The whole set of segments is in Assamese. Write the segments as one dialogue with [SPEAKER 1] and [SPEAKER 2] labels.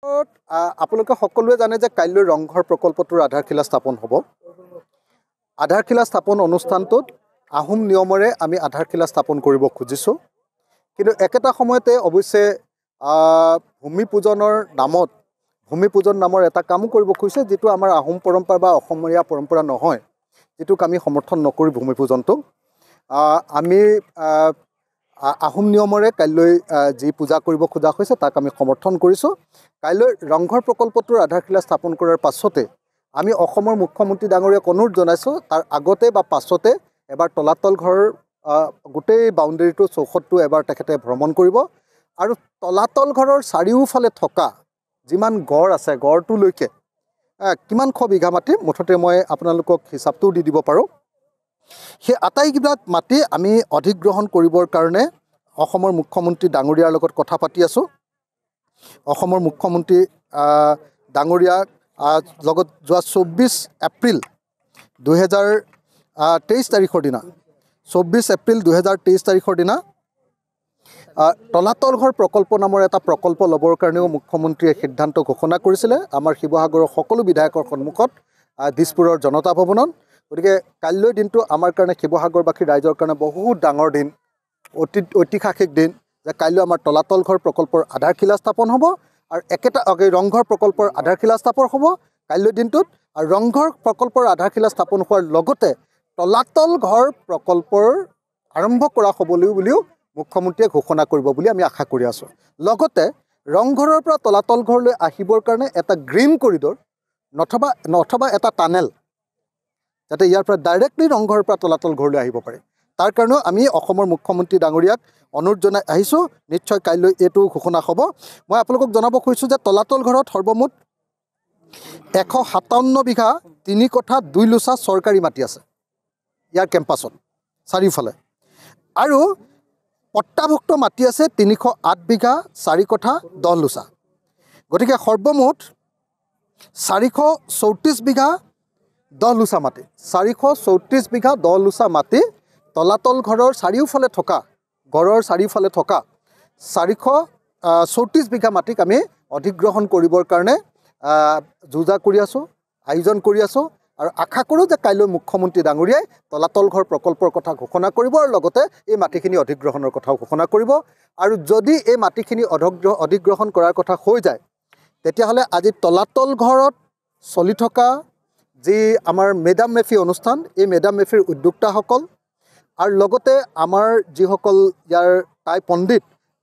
[SPEAKER 1] আপোনালোকে সকলোৱে জানে যে কাইলৈ ৰংঘৰ প্ৰকল্পটোৰ আধাৰশিলা স্থাপন হ'ব। আধাৰশিলা স্থাপন অনুষ্ঠানটোত আহোম নিয়মৰে আমি আধাৰশিলা স্থাপন কৰিব খুজিছোঁ। কিন্তু একেটা সময়তে অৱশ্যে ভূমি পূজন নামৰ এটা কামো কৰিব খুজিছে, যিটো আমাৰ আহোম পৰম্পৰা বা অসমীয়া পৰম্পৰা নহয়, যিটোক আমি সমৰ্থন নকৰি ভূমি পূজনটোক আমি আহোম নিয়মৰে কাইলৈ যি পূজা কৰিব খোজা হৈছে তাক আমি সমৰ্থন কৰিছোঁ। কাইলৈ ৰংঘৰ প্ৰকল্পটোৰ আধাৰশিলা স্থাপন কৰাৰ পাছতে আমি অসমৰ মুখ্যমন্ত্ৰী ডাঙৰীয়াক অনুৰোধ জনাইছোঁ, তাৰ আগতে বা পাছতে এবাৰ তলাতল ঘৰ গোটেই বাউণ্ডেৰীটো চৌহদটো এবাৰ তেখেতে ভ্ৰমণ কৰিব আৰু তলাতল ঘৰৰ চাৰিওফালে থকা যিমান গড় আছে গড়টোলৈকে কিমান শ বিঘা মাটি, মুঠতে মই আপোনালোকক হিচাপটোও দি দিব পাৰোঁ। সেই আটাইবিলাক মাটি আমি অধিগ্ৰহণ কৰিবৰ কাৰণে অসমৰ মুখ্যমন্ত্ৰী ডাঙৰীয়াৰ লগত কথা পাতি আছোঁ। অসমৰ মুখ্যমন্ত্ৰী ডাঙৰীয়াক লগত যোৱা 24 এপ্ৰিল 2023 তাৰিখৰ দিনা 24 এপ্ৰিল 2023 তাৰিখৰ দিনা তলাতল ঘৰ প্ৰকল্প নামৰ এটা প্ৰকল্প ল'বৰ কাৰণেও মুখ্যমন্ত্ৰীয়ে সিদ্ধান্ত ঘোষণা কৰিছিলে আমাৰ শিৱসাগৰৰ সকলো বিধায়কৰ সন্মুখত দিছপুৰৰ জনতা ভৱনত। গতিকে কাইলৈ দিনটো আমাৰ কাৰণে শিৱসাগৰবাসী ৰাইজৰ কাৰণে বহুত ডাঙৰ দিন, ঐতিহাসিক দিন, যে কাইলৈ আমাৰ তলাতল ঘৰ প্ৰকল্পৰ আধাৰশিলা স্থাপন হ'ব আৰু ৰংঘৰ প্ৰকল্পৰ আধাৰশিলা স্থাপন হ'ব কাইলৈ দিনটোত। আৰু ৰংঘৰ প্ৰকল্পৰ আধাৰশিলা স্থাপন হোৱাৰ লগতে তলাতল ঘৰ প্ৰকল্পৰ আৰম্ভ কৰা বুলিও মুখ্যমন্ত্ৰীয়ে ঘোষণা কৰিব বুলি আমি আশা কৰি আছোঁ। লগতে ৰংঘৰৰ পৰা তলাতল ঘৰলৈ আহিবৰ কাৰণে এটা গ্ৰীণ কৰিডৰ নথবা এটা টানেল, যাতে ইয়াৰ পৰা ডাইৰেক্টলি ৰংঘৰৰ পৰা তলাতল ঘৰলৈ আহিব পাৰে, তাৰ কাৰণেও আমি অসমৰ মুখ্যমন্ত্ৰী ডাঙৰীয়াক অনুৰোধ জনাই আহিছোঁ। নিশ্চয় কাইলৈ এইটো ঘোষণা হ'ব। মই আপোনালোকক জনাব খুজিছোঁ যে তলাতল ঘৰত সৰ্বমুঠ 157 বিঘা 3 কঠা 2 লোচা চৰকাৰী মাটি আছে ইয়াৰ কেম্পাছত চাৰিওফালে, আৰু পট্টাভুক্ত মাটি আছে 308 বিঘা 4 কঠা 10 লোচা। গতিকে সৰ্বমুঠ 434 বিঘা 10 লোচা মাটি, 434 বিঘা 10 লোচা মাটি তলাতল ঘৰৰ চাৰিওফালে থকা গড়ৰ চাৰিওফালে থকা 434 বিঘা মাটিক আমি অধিগ্ৰহণ কৰিবৰ কাৰণে যোজা কৰি আছোঁ, আয়োজন কৰি আছোঁ। আৰু আশা কৰোঁ যে কাইলৈ মুখ্যমন্ত্ৰী ডাঙৰীয়াই তলাতল ঘৰ প্ৰকল্পৰ কথা ঘোষণা কৰিব আৰু লগতে এই মাটিখিনি অধিগ্ৰহণৰ কথাও ঘোষণা কৰিব। আৰু যদি এই মাটিখিনি অধিগ্ৰহণ কৰাৰ কথা হৈ যায়, তেতিয়াহ'লে আজি তলাতল ঘৰত চলি থকা যি আমাৰ মেডাম মেফি অনুষ্ঠান, এই মেডাম মেফিৰ উদ্যোক্তাসকল আৰু লগতে আমাৰ যিসকল ইয়াৰ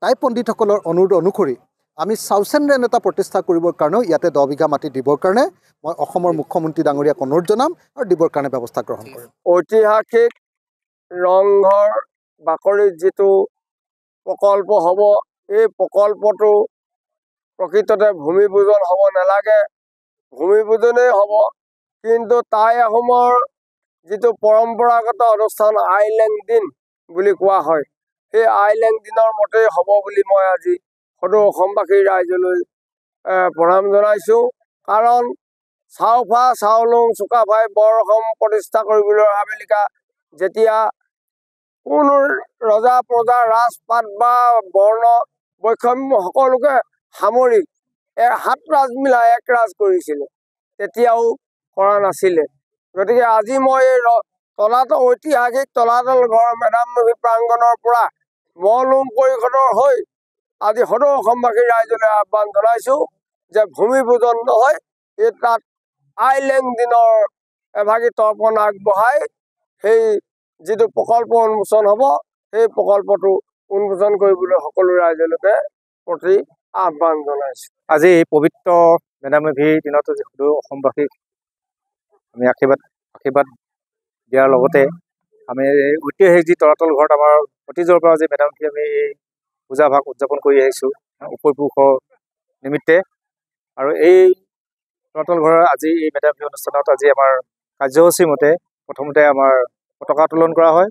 [SPEAKER 1] টাই পণ্ডিতসকলৰ অনুৰোধ অনুসৰি আমি চাউচেন ৰেন এটা প্ৰতিষ্ঠা কৰিবৰ কাৰণেও ইয়াতে 10 বিঘা মাটি দিবৰ কাৰণে মই অসমৰ মুখ্যমন্ত্ৰী ডাঙৰীয়াক অনুৰোধ জনাম আৰু দিবৰ কাৰণে ব্যৱস্থা গ্ৰহণ কৰিম।
[SPEAKER 2] ঐতিহাসিক ৰংঘৰ বাকৰিত যিটো প্ৰকল্প হ'ব, এই প্ৰকল্পটো প্ৰকৃততে ভূমি পূজন হ'ব নালাগে, ভূমি পূজনেই হ'ব। কিন্তু টাই আহোমৰ যিটো পৰম্পৰাগত অনুষ্ঠান আইলেং দিন বুলি কোৱা হয়, সেই আইলেং দিনৰ মতেই হ'ব বুলি মই আজি সদৌ অসমবাসী ৰাইজলৈ প্ৰণাম জনাইছোঁ। কাৰণ চাওফা চাওলুং চুকাফাই বৰ অসম প্ৰতিষ্ঠা কৰিবলৈ অহাবেলিকা যেতিয়া কোনো ৰজা প্ৰজা ৰাজপাট বা বৰ্ণ বৈষম্য সকলোকে সামৰি হাত ৰাজ মিলাই এক ৰাজ কৰিছিলে, তেতিয়াও কৰা নাছিলে। গতিকে আজি মই এই ঐতিহাসিক তলাতল ঘৰ মেডাম মেফি প্ৰাংগণৰ পৰা মলুং পৰিষদৰ হৈ আজি সদৌ অসমবাসী ৰাইজলৈ আহ্বান জনাইছোঁ যে ভূমি পূজন নহয়, এই তাত আইলেং দিনৰ এভাগী তৰ্পণ আগবঢ়াই সেই যিটো প্ৰকল্প উন্মোচন হ'ব, সেই প্ৰকল্পটো উন্মোচন কৰিবলৈ সকলো ৰাইজলৈকে প্ৰতি আহ্বান জনাইছোঁ।
[SPEAKER 3] আজি এই পবিত্ৰ মেডাম মেফিৰ দিনত সদৌ অসমবাসীক আমি আশীৰ্বাদ দিয়াৰ লগতে আমি ঐতিহাসিক যি তলাতল ঘৰত আমাৰ অতীজৰ পৰা যি মেডাম মেফি আমি এই পূজা ভাগ উদযাপন কৰি আহিছোঁ উপপুৰুষৰ নিমিত্তে। আৰু এই তলাতল ঘৰৰ আজি এই মেডাম মেফি অনুষ্ঠানত আজি আমাৰ কাৰ্যসূচী মতে প্ৰথমতে আমাৰ পতাকা উত্তোলন কৰা হয়,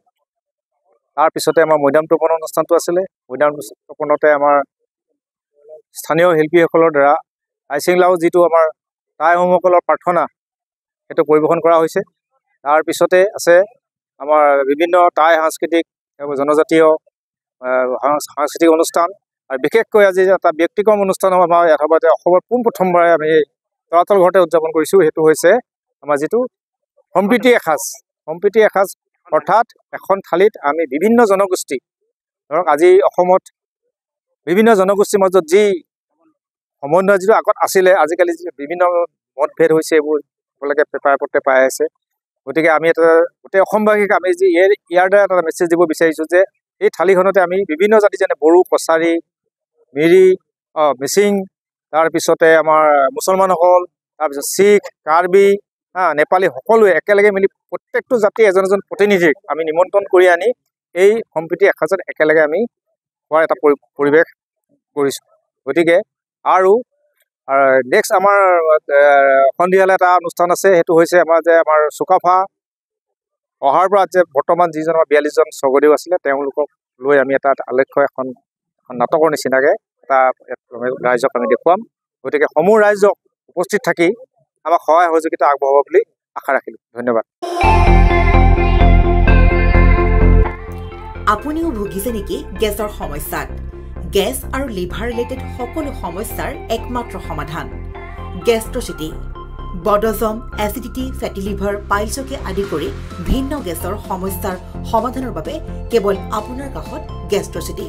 [SPEAKER 3] তাৰপিছতে আমাৰ মৈদাম তৰ্পণ অনুষ্ঠানটো আছিলে। মৈদাম তৰ্পণতে আমাৰ স্থানীয় শিল্পীসকলৰ দ্বাৰা আইচিংলাও যিটো আমাৰ টাই আহোমসকলৰ প্ৰাৰ্থনা সেইটো পৰিৱেশন কৰা হৈছে। তাৰপিছতে আছে আমাৰ বিভিন্ন টাই সাংস্কৃতিক জনজাতীয় সাংস্কৃতিক অনুষ্ঠান আৰু বিশেষকৈ আজি এটা ব্যক্তিক্ৰম অনুষ্ঠান আমাৰ যথাৰ্থতে অসমৰ পোনপ্ৰথমবাৰে আমি তলাতল ঘৰতে উদযাপন কৰিছোঁ। সেইটো হৈছে আমাৰ যিটো সম্প্ৰীতি এসাঁজ। সম্প্ৰীতি এসাঁজ অৰ্থাৎ এখন থালিত আমি বিভিন্ন জনগোষ্ঠী, ধৰক আজি অসমত বিভিন্ন জনগোষ্ঠীৰ মাজত যি সমন্বয় যিটো আগত আছিলে, আজিকালি যি বিভিন্ন মতভেদ হৈছে এইবোৰ সকলোকে পেপাৰ পত্ৰে পাই আছে। গতিকে আমি এটা গোটেই অসমবাসীক আমি যি ইয়াৰ দ্বাৰা এটা মেছেজ দিব বিচাৰিছোঁ যে এই থালিখনতে আমি বিভিন্ন জাতি যেনে বড়ো, কছাৰী, মিৰি, মিচিং, তাৰপিছতে আমাৰ মুছলমানসকল, তাৰপিছত শিখ, কাৰ্বি, নেপালী সকলোৱে একেলগে মিলি প্ৰত্যেকটো জাতি এজন এজন প্ৰতিনিধিক আমি নিমন্ত্ৰণ কৰি আনি এই সম্প্ৰীতি এসাঁজত একেলগে আমি খোৱাৰ এটা পৰিৱেশ কৰিছোঁ। গতিকে আৰু নেক্সট আমাৰ সন্ধিয়ালৈ এটা অনুষ্ঠান আছে। সেইটো হৈছে আমাৰ চুকাফা অহাৰ পৰা যে বৰ্তমান যিজন আমাৰ 42জন স্বৰ্গদেউ আছিলে তেওঁলোকক লৈ আমি এটা আলক্ষ্য এখন নাটকৰ নিচিনাকৈ এটা ৰাইজক আমি দেখুৱাম। গতিকে সমূহ ৰাইজক উপস্থিত থাকি আমাক সহায় সহযোগিতা আগবঢ়াব বুলি আশা ৰাখিলোঁ। ধন্যবাদ।
[SPEAKER 4] আপুনিও ভুগিছে নেকি গেছৰ সমস্যাত? গেছ আৰু লিভাৰ ৰিলেটেড সকলো সমস্যাৰ একমাত্ৰ সমাধান গেষ্ট্ৰচিটি। বদহজম, এচিডিটি, ফেটি লিভাৰ, পাইলছকে আদি কৰি ভিন্ন গেছৰ সমস্যাৰ সমাধানৰ বাবে কেৱল আপোনাৰ কাষত গেষ্ট্ৰচিটি।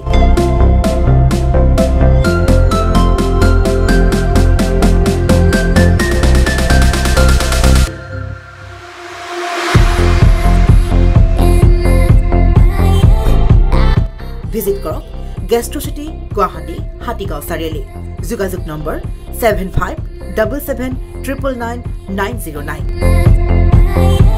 [SPEAKER 4] ভিজিট কৰক গেষ্ট্ৰচিটি, গুৱাহাটী, হাতীগাঁও চাৰিআলি। যোগাযোগ নম্বৰ 7577999909।